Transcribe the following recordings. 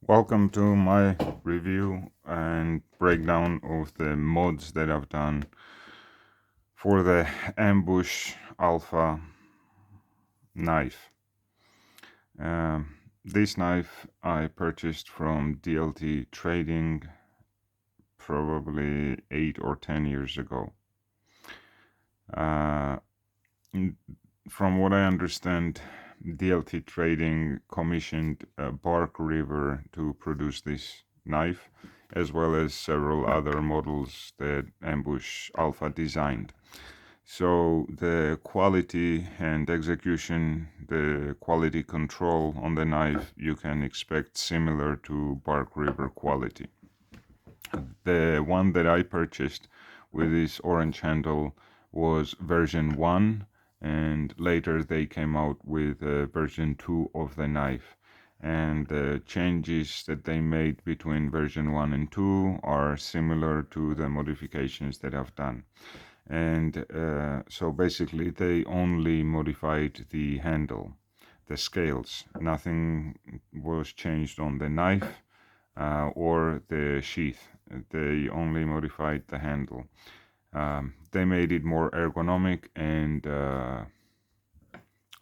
Welcome to my review and breakdown of the mods that I've done for the Ambush Alpha knife. This knife I purchased from DLT Trading probably 8 or 10 years ago. From what I understand, DLT Trading commissioned Bark River to produce this knife, as well as several other models that Ambush Alpha designed. So the quality and execution, the quality control on the knife, you can expect similar to Bark River quality. The one that I purchased with this orange handle was version 1, and later they came out with version 2 of the knife. And the changes that they made between version 1 and 2 are similar to the modifications that I've done. And so basically they only modified the handle, the scales. Nothing was changed on the knife or the sheath. They only modified the handle. They made it more ergonomic and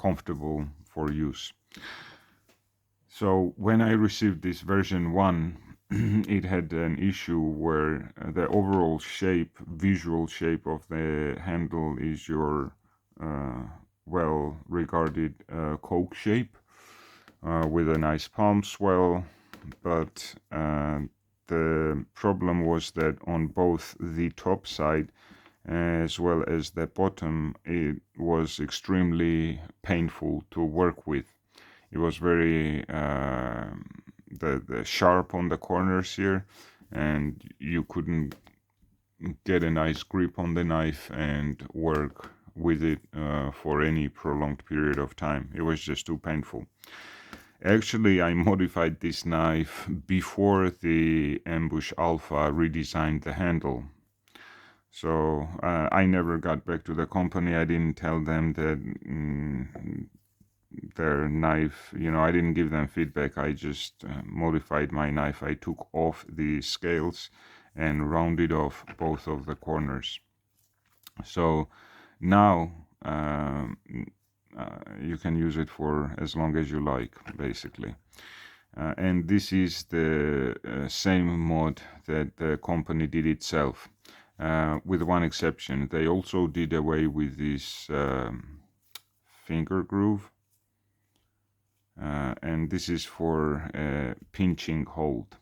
comfortable for use. So when I received this version 1, it had an issue where the overall shape, visual shape of the handle is your well-regarded Coke shape with a nice palm swell, but the problem was that on both the top side as well as the bottom, it was extremely painful to work with. It was very the sharp on the corners here, and you couldn't get a nice grip on the knife and work with it for any prolonged period of time. It was just too painful. Actually, I modified this knife before the Ambush Alpha redesigned the handle. So I never got back to the company. I didn't tell them that their knife, I didn't give them feedback. I just modified my knife. I took off the scales and rounded off both of the corners. So now you can use it for as long as you like, basically. And this is the same mod that the company did itself, with one exception. They also did away with this finger groove, and this is for pinching hold.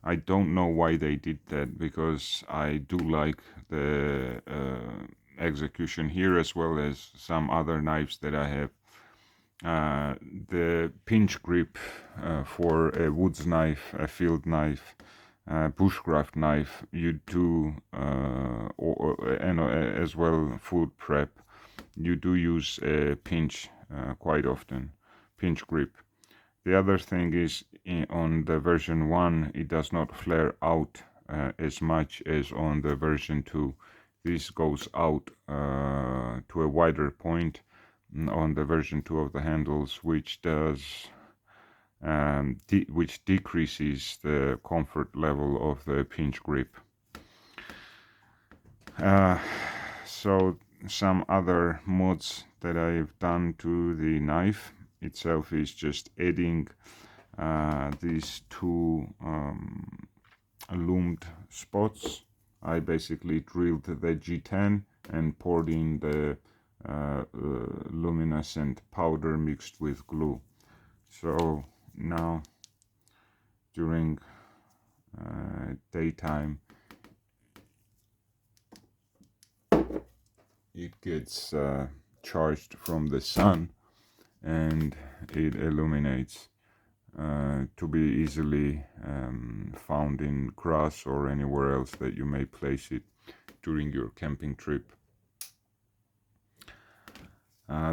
I don't know why they did that, because I do like the execution here, as well as some other knives that I have. The pinch grip for a woods knife, a field knife, bushcraft knife, you do, and as well food prep, you do use a pinch quite often, pinch grip. The other thing is, on the version 1, it does not flare out as much as on the version 2. This goes out to a wider point on the version 2 of the handles, which does which decreases the comfort level of the pinch grip. So some other mods that I've done to the knife itself is just adding these two loomed spots. I basically drilled the G10 and poured in the luminescent powder mixed with glue. So now during daytime it gets charged from the sun and it illuminates to be easily found in grass or anywhere else that you may place it during your camping trip.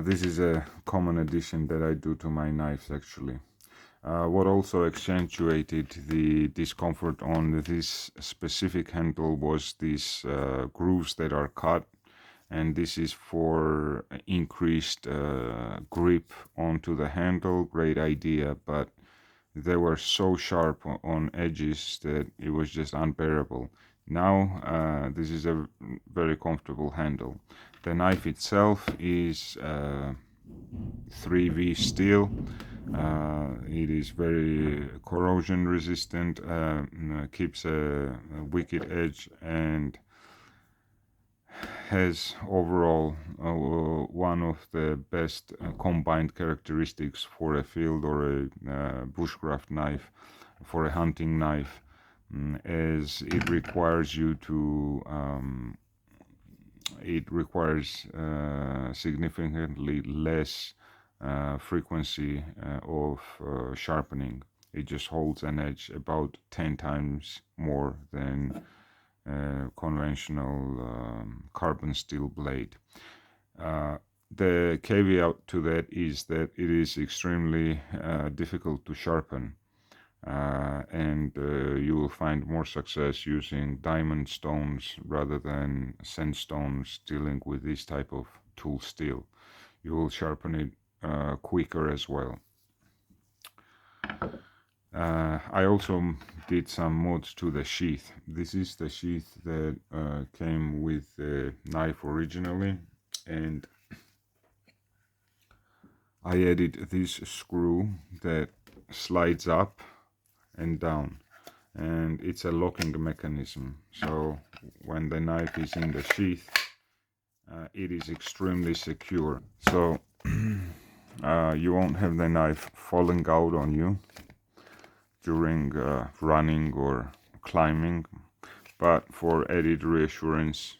This is a common addition that I do to my knives, actually. What also accentuated the discomfort on this specific handle was these grooves that are cut, and this is for increased grip onto the handle. Great idea, but they were so sharp on edges that it was just unbearable. Now this is a very comfortable handle. The knife itself is 3V steel. It is very corrosion resistant, keeps a wicked edge, and has overall one of the best combined characteristics for a field or a bushcraft knife, for a hunting knife, as it requires you to it requires significantly less frequency of sharpening. It just holds an edge about 10 times more than conventional carbon steel blade. The caveat to that is that it is extremely difficult to sharpen, and you will find more success using diamond stones rather than sandstones dealing with this type of tool steel. You will sharpen it quicker as well. I also did some mods to the sheath. This is the sheath that came with the knife originally, and I added this screw that slides up and down, and it's a locking mechanism. So when the knife is in the sheath, it is extremely secure. So you won't have the knife falling out on you during running or climbing, but for added reassurance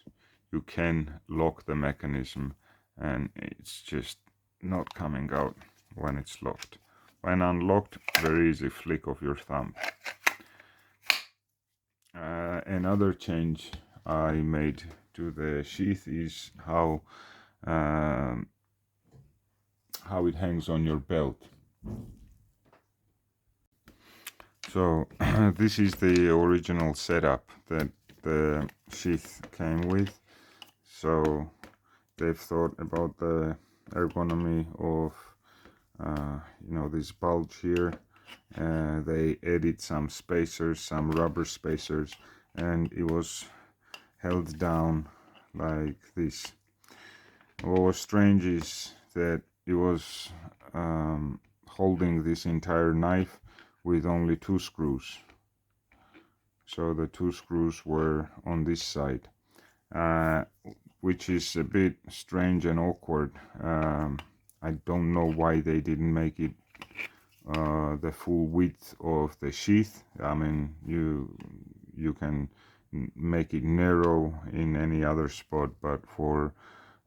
you can lock the mechanism, and it's just not coming out when it's locked. When unlocked, very easy flick of your thumb. Another change I made to the sheath is how it hangs on your belt. So this is the original setup that the sheath came with. So they've thought about the ergonomy of this bulge here. They added some spacers, some rubber spacers, and it was held down like this. What was strange is that it was holding this entire knife with only 2 screws. So the 2 screws were on this side, which is a bit strange and awkward. I don't know why they didn't make it the full width of the sheath. I mean, you can make it narrow in any other spot, but for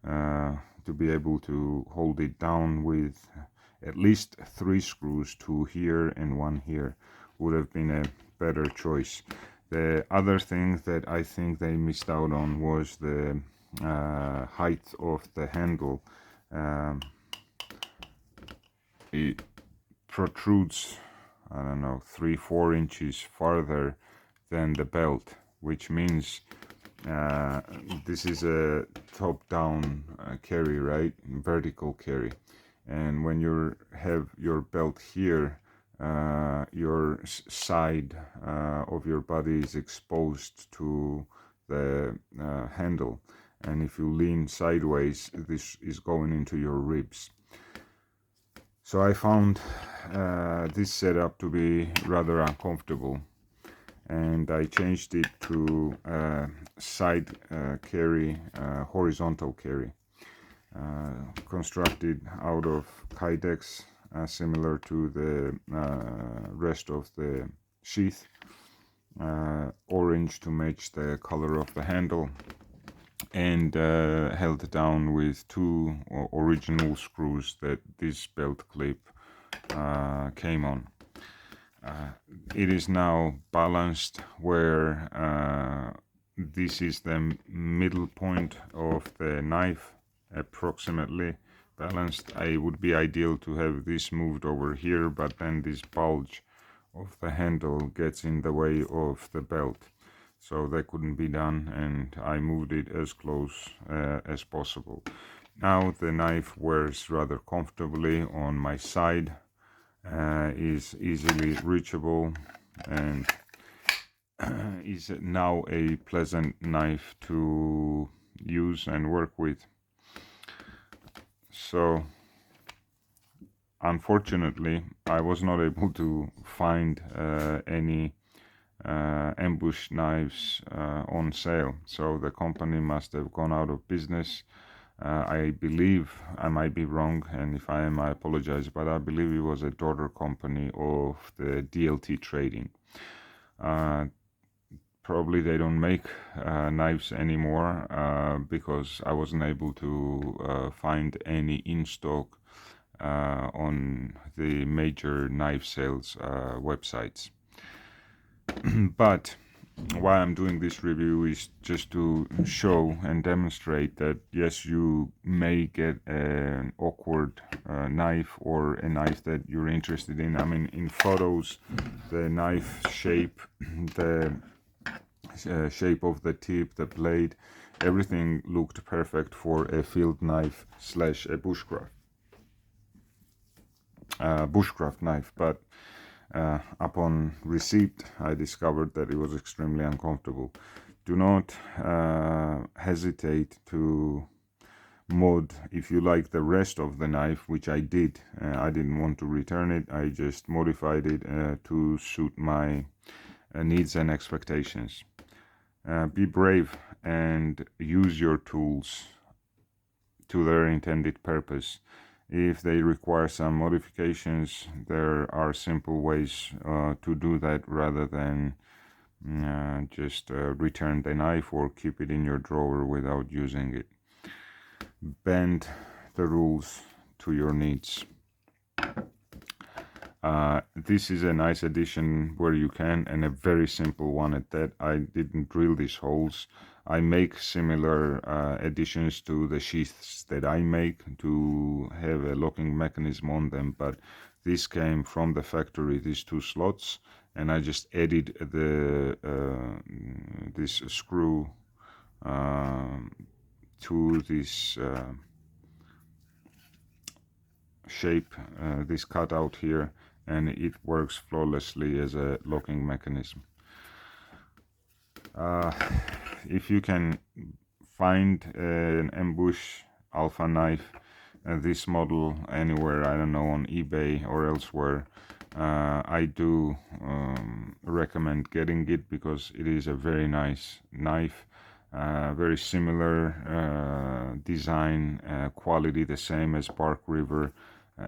to be able to hold it down with at least 3 screws, 2 here and 1 here, would have been a better choice. The other thing that I think they missed out on was the height of the handle. It protrudes, I don't know, 3-4 inches farther than the belt, which means this is a top-down carry, right? Vertical carry. And when you have your belt here, your side of your body is exposed to the handle, and if you lean sideways, this is going into your ribs. So I found this setup to be rather uncomfortable, and I changed it to side carry, horizontal carry, constructed out of Kydex, similar to the rest of the sheath, orange to match the color of the handle, and held down with 2 original screws that this belt clip came on. It is now balanced where this is the middle point of the knife, approximately balanced. It would be ideal to have this moved over here, but then this bulge of the handle gets in the way of the belt, so that couldn't be done, and I moved it as close as possible. Now the knife wears rather comfortably on my side, is easily reachable and is now a pleasant knife to use and work with. So unfortunately I was not able to find any ambush knives on sale, so the company must have gone out of business. I believe, I might be wrong, and if I am, I apologize, but I believe it was a daughter company of the DLT Trading. Probably they don't make knives anymore because I wasn't able to find any in stock on the major knife sales websites. But why I'm doing this review is just to show and demonstrate that yes, you may get an awkward knife or a knife that you're interested in. I mean, in photos, the knife shape, the shape of the tip, the blade, everything looked perfect for a field knife slash a bushcraft knife, but upon receipt I discovered that it was extremely uncomfortable. Do not hesitate to mod if you like the rest of the knife, which I did. I didn't want to return it, I just modified it to suit my needs and expectations. Be brave and use your tools to their intended purpose. If they require some modifications, there are simple ways to do that rather than just return the knife or keep it in your drawer without using it. Bend the rules to your needs. This is a nice addition where you can, and a very simple one at that. I didn't drill these holes. I make similar additions to the sheaths that I make to have a locking mechanism on them, but this came from the factory, these two slots, and I just added the this screw to this shape, this cutout here, and it works flawlessly as a locking mechanism. If you can find an ambush alpha knife, this model anywhere, I don't know, on eBay or elsewhere, I do recommend getting it because it is a very nice knife. Very similar design, quality the same as Bark River,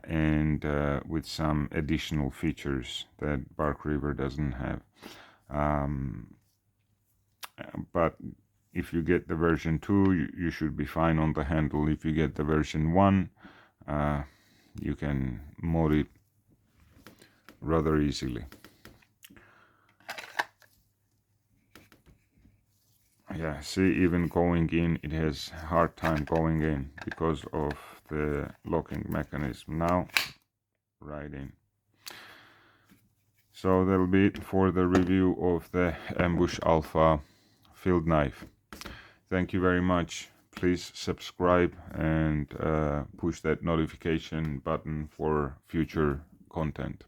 and with some additional features that Bark River doesn't have. But if you get the version 2, you should be fine on the handle. If you get the version 1, you can mod it rather easily. Yeah, see, even going in, it has hard time going in because of the locking mechanism. Now, right in. So that'll be it for the review of the Ambush Alpha field knife. Thank you very much. Please subscribe and push that notification button for future content.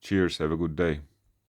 Cheers, have a good day.